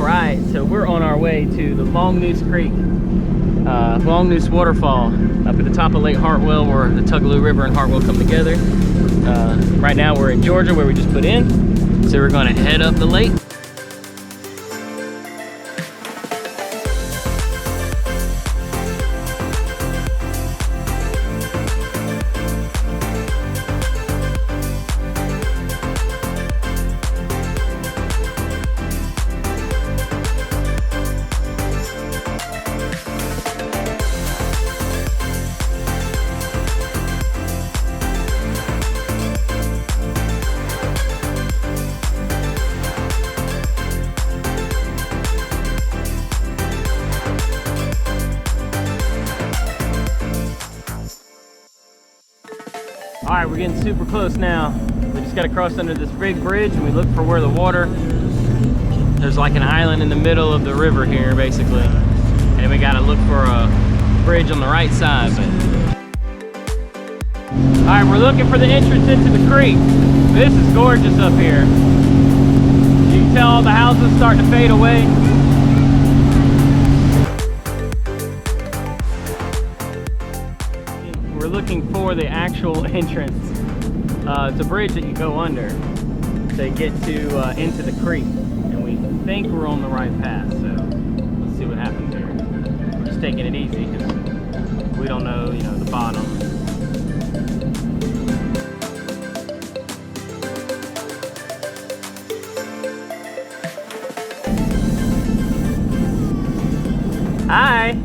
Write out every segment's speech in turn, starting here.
Right, so we're on our way to the Longnose Creek, Longnose Waterfall up at the top of Lake Hartwell, where the Tugaloo River and Hartwell come together. Right now we're in Georgia, where we just put in, so we're going to head up the lake. All right, we're getting super close now. We just got to cross under this big bridge, and we look for where the water, there's like an island in the middle of the river here, basically. And we got to look for a bridge on the right side. All right, we're looking for the entrance into the creek. This is gorgeous up here. You can tell all the houses starting to fade away. We're looking for the actual entrance. It's a bridge that you go under to get to into the creek, and we think we're on the right path. So let's see what happens here. We're just taking it easy because we don't know, you know, the bottom. Hi.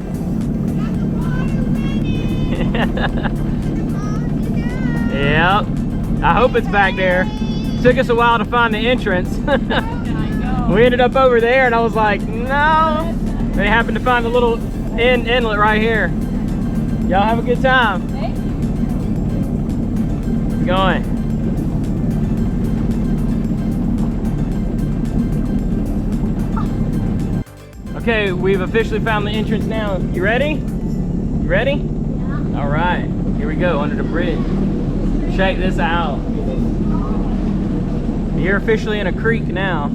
Yep. I hope it's back there. Took us a while to find the entrance. We ended up over there, and I was like, no. They happened to find a little inlet right here. Y'all have a good time. Keep going. Okay, we've officially found the entrance now. You ready? You ready? Yeah. All right, here we go, under the bridge. Check this out. You're officially in a creek now.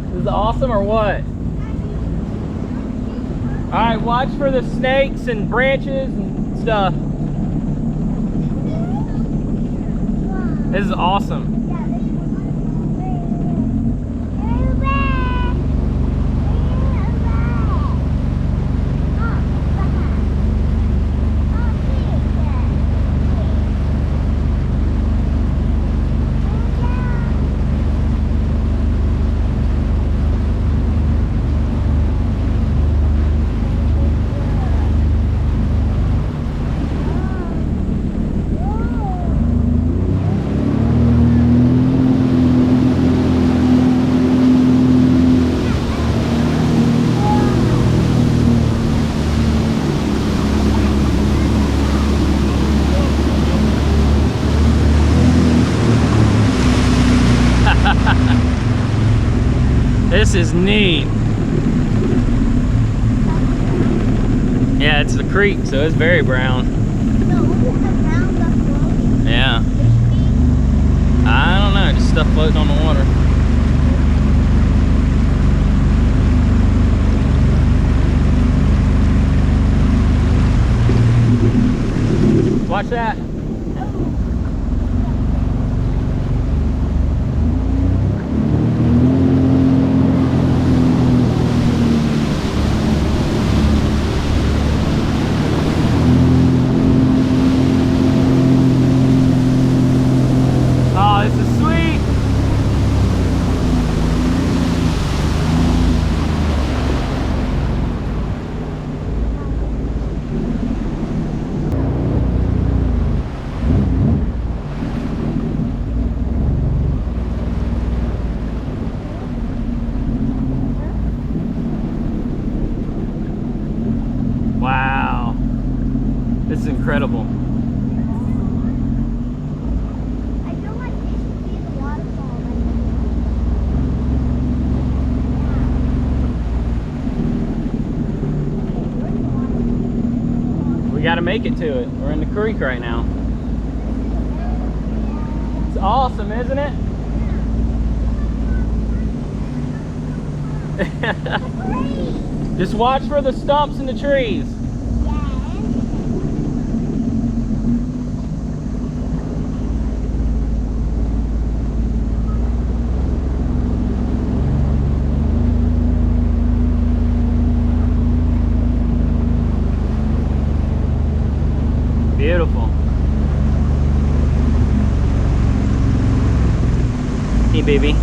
This is awesome or what? All right, watch for the snakes and branches and stuff. This is awesome. This is neat. Yeah, it's the creek, so it's very brown. Yeah. I don't know, just stuff floating on the water. Watch that. Wow, this is incredible. I feel like this should be the waterfall. We got to make it to it. We're in the creek right now. It's awesome, isn't it? Just watch for the stumps in the trees. Beautiful. Hey, baby.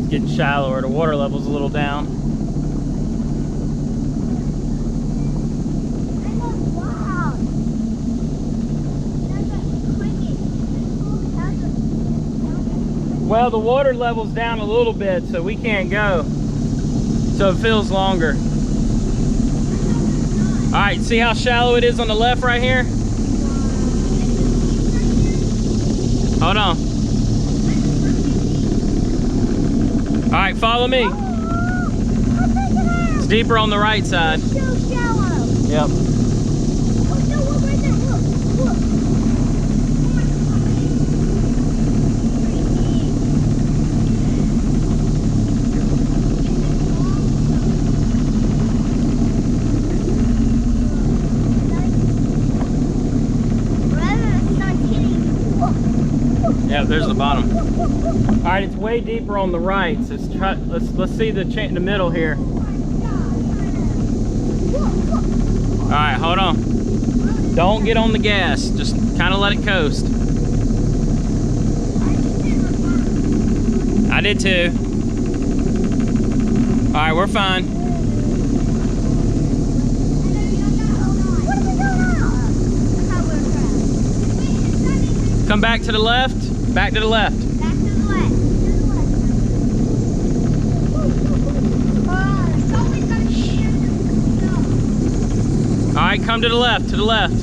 Getting shallower, the water level's a little down. Well, the water level's down a little bit, so we can't go. So it feels longer. All right, see how shallow it is on the left right here? Hold on. All right, follow me. It's deeper on the right side. It's so shallow. Yep. Oh, no, look right there. Look, look. Yeah, there's the bottom. All right, it's way deeper on the right. So let's see the middle here. All right, hold on. Don't get on the gas. Just kind of let it coast. I did too. All right, we're fine. Come back to the left. Back to the left. Back to the left. Somebody's got to be here. All right, come to the left. To the left.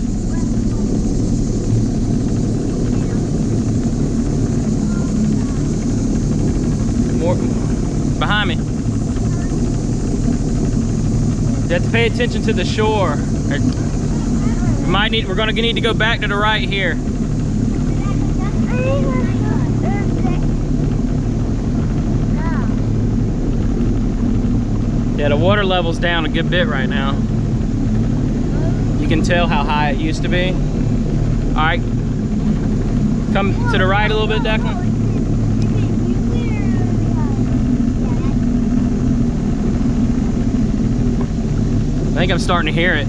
More behind me. You have to pay attention to the shore. We're gonna need to go back to the right here. Yeah, the water level's down a good bit right now. You can tell how high it used to be. All right, come to the right a little bit, Declan. I think I'm starting to hear it.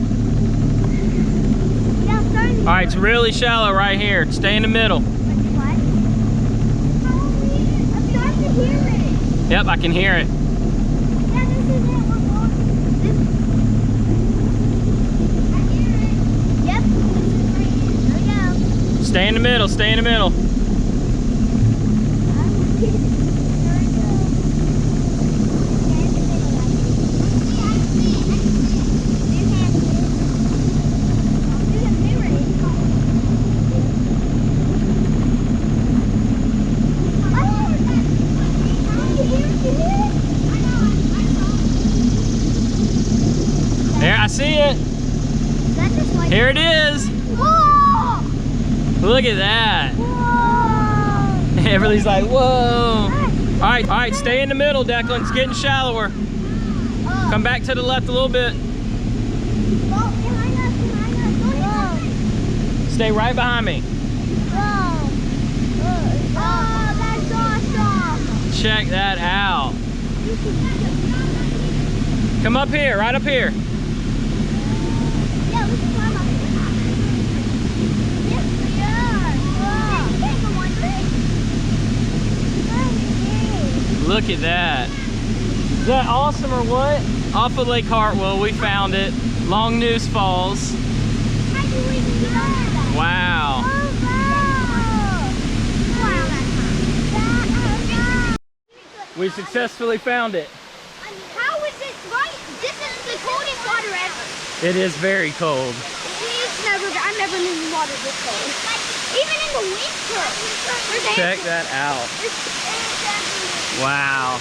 All right, it's really shallow right here. Stay in the middle. I'm starting to hear it. Yep, I can hear it. Stay in the middle, stay in the middle. There, I see it. Here it is. Whoa! Look at that. Whoa! Everybody's like, whoa. All right, stay in the middle, Declan. It's getting shallower. Come back to the left a little bit. Stay right behind me. Oh, that's awesome. Check that out. Come up here, right up here. Yeah, we can climb up here. Yes, we are. Whoa. Look at that. Is that awesome or what? Off of Lake Hartwell, we found it. Longnose Falls. How do we do that? Wow. Oh, wow. Wow, that's We successfully found it. How is it right? This is the coldest water ever. It is very cold. I've never been in water this cold. Even in the winter. Check that out. Wow.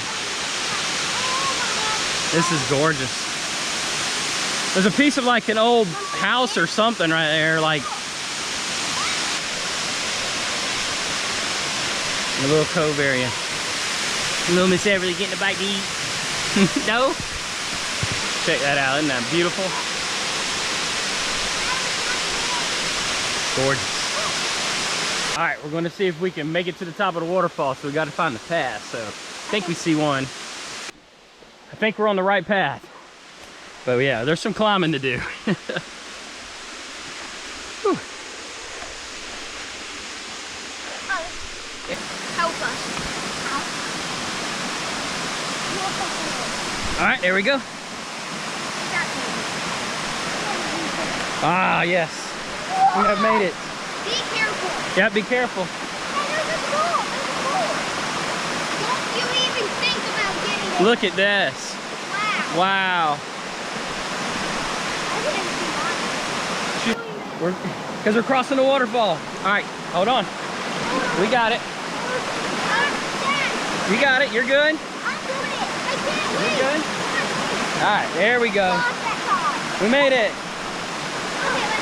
This is gorgeous. There's a piece of like an old house or something right there, like in a little cove area. Little Miss Everly getting a bite to eat. No? Check that out, isn't that beautiful? Gorgeous. All right, we're gonna see if we can make it to the top of the waterfall, so we gotta find the path. So I think we see one. I think we're on the right path. But yeah, there's some climbing to do. Help us. All right, there we go. Ah, yes. We have made it. Be careful. Yeah, be careful. Hey, there's a school. Don't you even think about getting it. Look at this. Wow. Wow. I didn't see mine. Because we're crossing the waterfall. All right, hold on. We got it. Dad, You got it. You're good. I'm doing it. I can't You're wait. good. All right, there we go. Cross that car. We made it. Okay,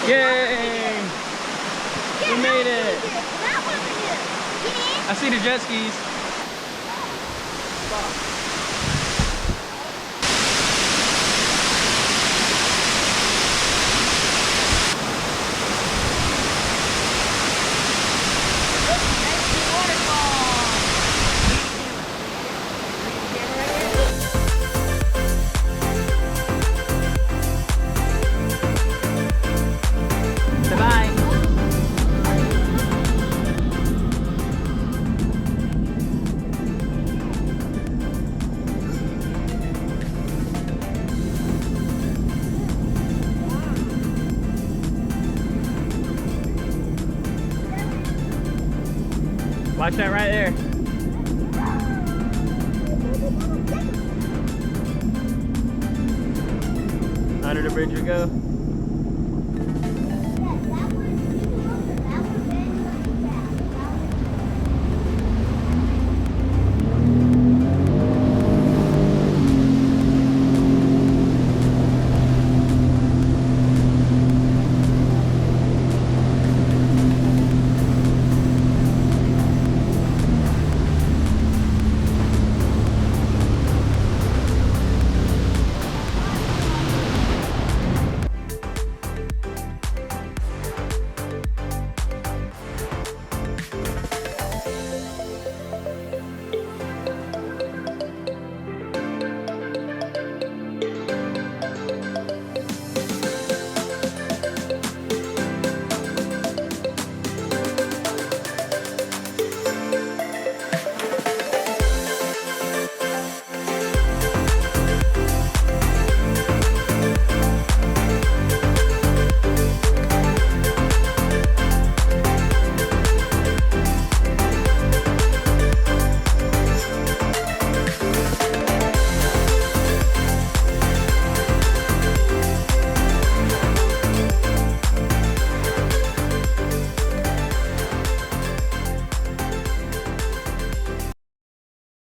Yay! We made it. That wasn't it. I see the jet skis. Bye. Watch that right there. Under the bridge we go.